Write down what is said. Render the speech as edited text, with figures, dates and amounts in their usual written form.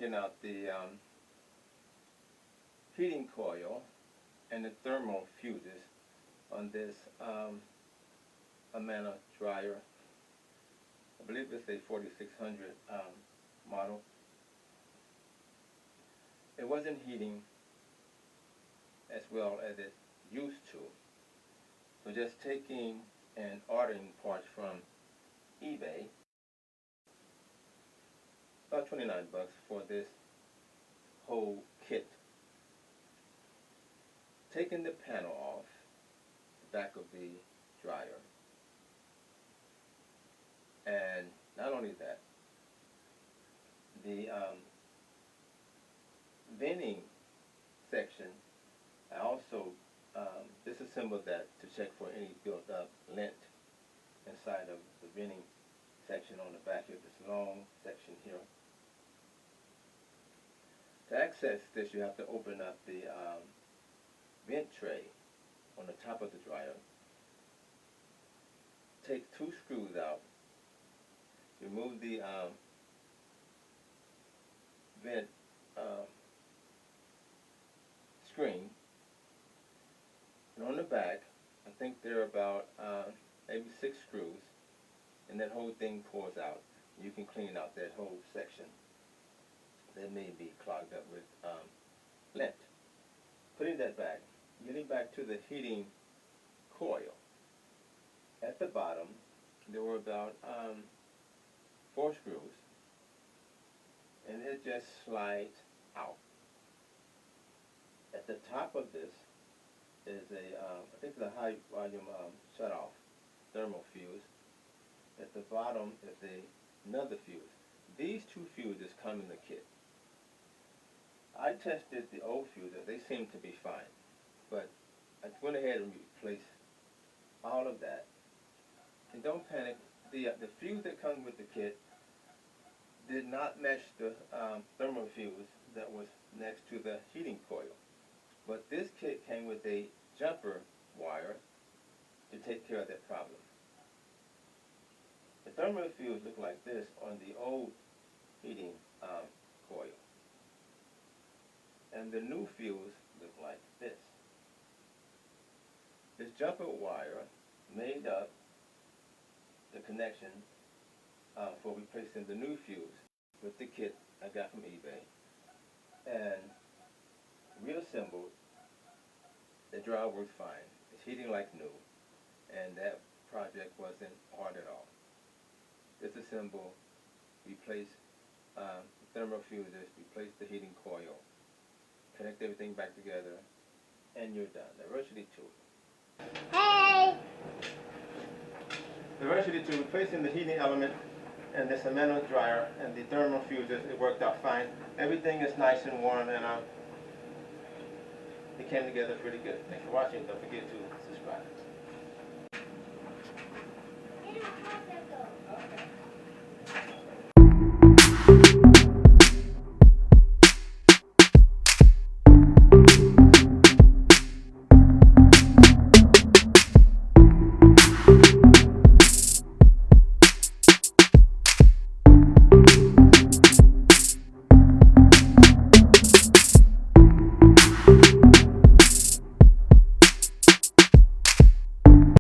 checking out the heating coil and the thermal fuses on this Amana dryer. I believe it's a 4600 model. It wasn't heating as well as it used to. So just taking and ordering parts from eBay, about 29 bucks for this whole kit. Taking the panel off the back of the dryer, and not only that, the venting section, I also disassembled that to check for any built up lint inside of the venting section on the back of this long section here. To access this, you have to open up the vent tray on the top of the dryer. Take 2 screws out. Remove the vent screen. And on the back, I think there are about maybe 6 screws, and that whole thing pours out. You can clean out that whole section that may be clogged up with lint. Putting that back, getting back to the heating coil. At the bottom, there were about 4 screws, and it just slides out. At the top of this is a, I think it's a high volume shut-off thermal fuse. At the bottom is another fuse. These 2 fuses come in the kit. I tested the old fuses. They seem to be fine, but I went ahead and replaced all of that. And don't panic, the fuse that comes with the kit did not match the thermal fuse that was next to the heating coil. But this kit came with a jumper wire to take care of that problem. The thermal fuse looked like this on the old heating coil. And the new fuse looked like this. This jumper wire made up the connection for replacing the new fuse with the kit I got from eBay, and reassembled. The dryer works fine. It's heating like new, and that project wasn't hard at all. Disassemble, replace thermal fuses, replace the heating coil, connect everything back together, and you're done. The rest of the two. Hey! The rest of the two, replacing the heating element and this amana dryer and the thermal fuses, it worked out fine. Everything is nice and warm, and it came together pretty good. Thanks for watching. Don't forget to subscribe.